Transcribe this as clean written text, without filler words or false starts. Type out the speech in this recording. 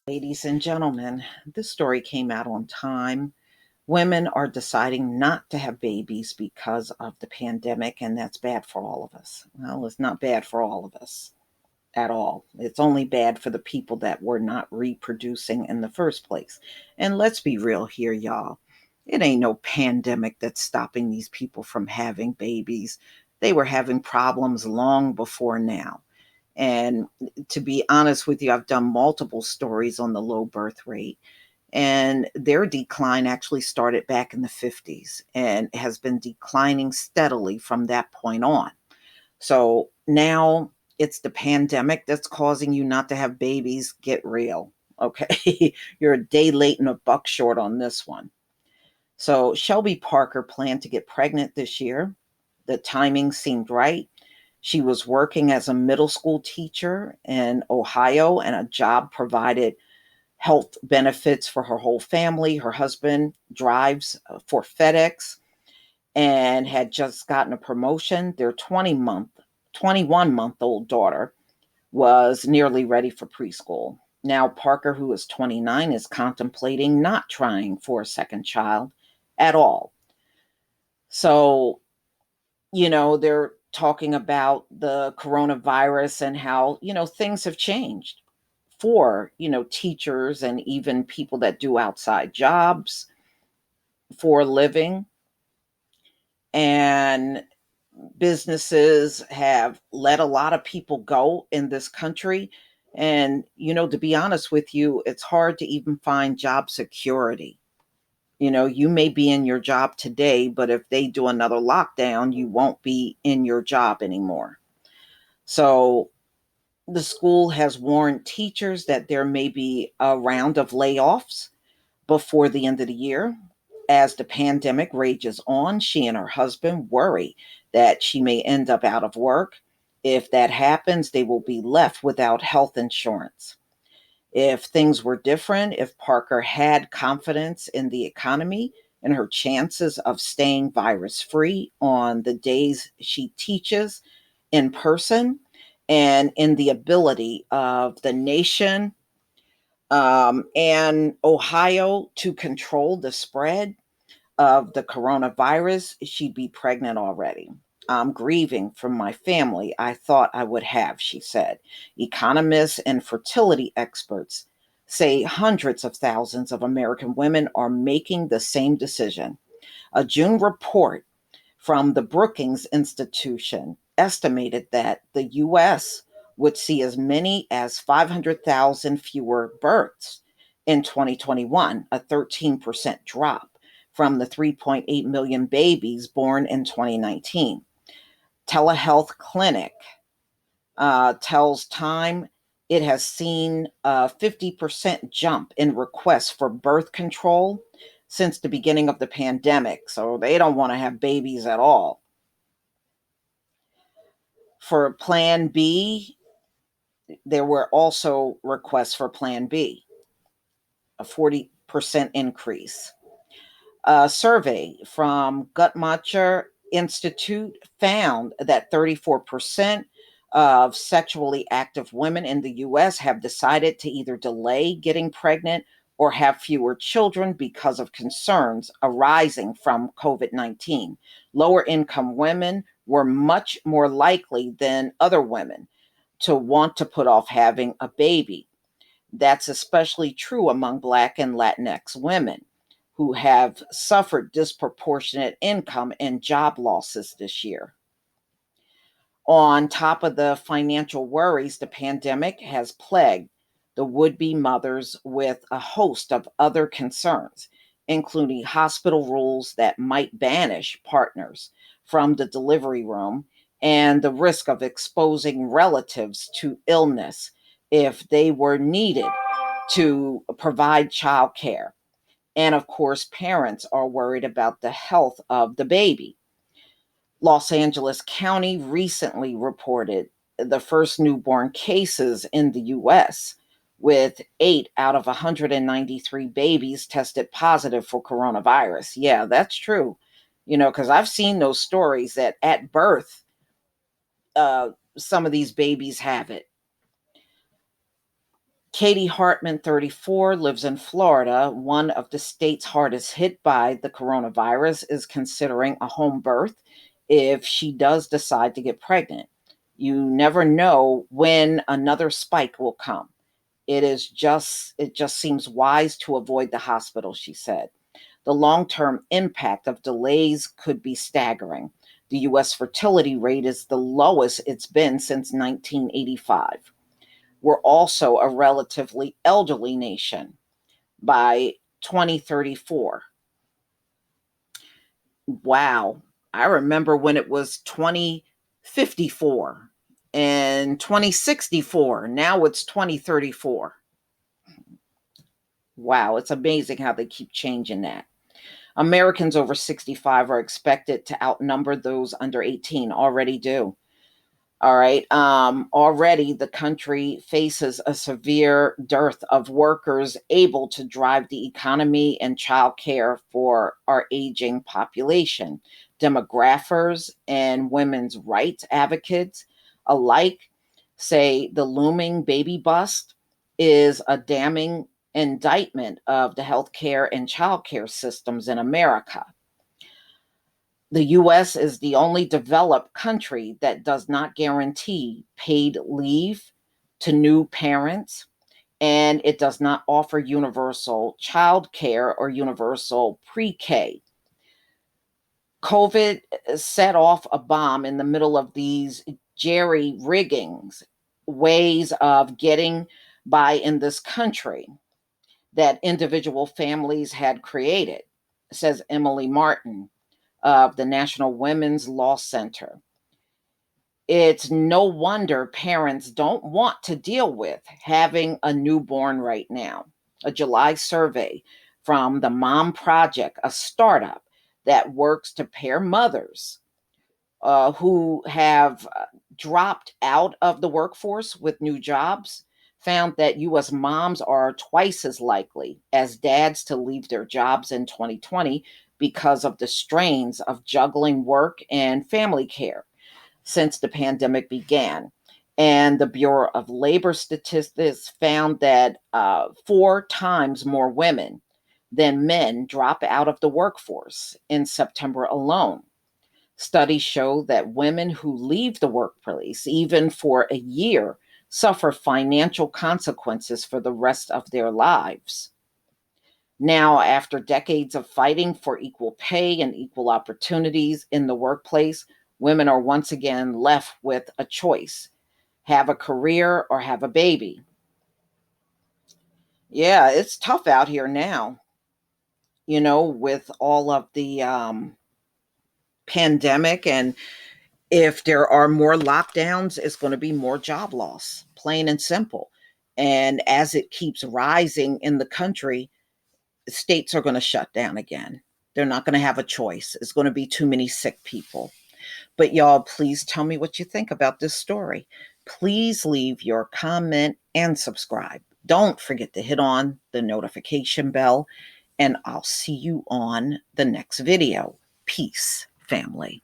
Ladies and gentlemen, this story came out on time. Women are deciding not to have babies because of the pandemic, and that's bad for all of us. Well, it's not bad for all of us at all. It's only bad for the people that were not reproducing in the first place. And let's be real here, y'all. It ain't no pandemic that's stopping these people from having babies. They were having problems long before now. And to be honest with you, I've done multiple stories on the low birth rate, and their decline actually started back in the 50s and has been declining steadily from that point on. So now it's the pandemic that's causing you not to have babies. Get real. Okay. You're a day late and a buck short on this one. So Shelby Parker planned to get pregnant this year. The timing seemed right. She was working as a middle school teacher in Ohio, and a job provided health benefits for her whole family. Her husband drives for FedEx and had just gotten a promotion. Their 21-month-old daughter was nearly ready for preschool. Now, Parker, who is 29, is contemplating not trying for a second child at all. So, they're talking about the coronavirus and how, things have changed for, teachers and even people that do outside jobs for a living. And businesses have let a lot of people go in this country. And, to be honest with you, it's hard to even find job security. You may be in your job today, but if they do another lockdown, you won't be in your job anymore. So the school has warned teachers that there may be a round of layoffs before the end of the year. As the pandemic rages on, she and her husband worry that she may end up out of work. If that happens, they will be left without health insurance. If things were different, if Parker had confidence in the economy and her chances of staying virus free on the days she teaches in person, and in the ability of the nation and Ohio to control the spread of the coronavirus, she'd be pregnant already. I'm grieving from my family I thought I would have, she said. Economists and fertility experts say hundreds of thousands of American women are making the same decision. A June report from the Brookings Institution estimated that the U.S. would see as many as 500,000 fewer births in 2021, a 13% drop from the 3.8 million babies born in 2019. Telehealth Clinic tells Time it has seen a 50% jump in requests for birth control since the beginning of the pandemic. So they don't want to have babies at all. For Plan B, there were also requests for Plan B, a 40% increase. A survey from Guttmacher Institute found that 34% of sexually active women in the US have decided to either delay getting pregnant or have fewer children because of concerns arising from COVID 19. Lower income women were much more likely than other women to want to put off having a baby. That's especially true among Black and Latinx women who have suffered disproportionate income and job losses this year. On top of the financial worries, the pandemic has plagued the would be mothers with a host of other concerns, including hospital rules that might banish partners from the delivery room and the risk of exposing relatives to illness if they were needed to provide childcare. And of course, parents are worried about the health of the baby. Los Angeles County recently reported the first newborn cases in the US, with 8 out of 193 babies tested positive for coronavirus. Yeah, that's true. Because I've seen those stories that at birth, some of these babies have it. Katie Hartman, 34, lives in Florida. One of the states hardest hit by the coronavirus is considering a home birth if she does decide to get pregnant. You never know when another spike will come. It just seems wise to avoid the hospital, she said. The long-term impact of delays could be staggering. The US fertility rate is the lowest it's been since 1985. We're also a relatively elderly nation by 2034. Wow. I remember when it was 2054 and 2064. Now it's 2034. Wow, it's amazing how they keep changing that. Americans over 65 are expected to outnumber those under 18, already do. All right. Already the country faces a severe dearth of workers able to drive the economy and childcare for our aging population. Demographers and women's rights advocates alike say the looming baby bust is a damning indictment of the healthcare and childcare systems in America. The US is the only developed country that does not guarantee paid leave to new parents, and it does not offer universal child care or universal pre-K. COVID set off a bomb in the middle of these jerry riggings, ways of getting by in this country that individual families had created, says Emily Martin of the National Women's Law Center. It's no wonder parents don't want to deal with having a newborn right now. A July survey from the Mom Project, a startup that works to pair mothers who have dropped out of the workforce with new jobs, found that US moms are twice as likely as dads to leave their jobs in 2020 because of the strains of juggling work and family care since the pandemic began. And the Bureau of Labor Statistics found that 4 times more women than men drop out of the workforce in September alone. Studies show that women who leave the workplace, even for a year, suffer financial consequences for the rest of their lives. Now, after decades of fighting for equal pay and equal opportunities in the workplace, women are once again left with a choice: have a career or have a baby. Yeah, it's tough out here now, with all of the pandemic. And if there are more lockdowns, it's going to be more job loss, plain and simple. And as it keeps rising in the country, states are going to shut down again. They're not going to have a choice. It's going to be too many sick people. But y'all, please tell me what you think about this story. Please leave your comment and subscribe. Don't forget to hit on the notification bell, and I'll see you on the next video. Peace, family.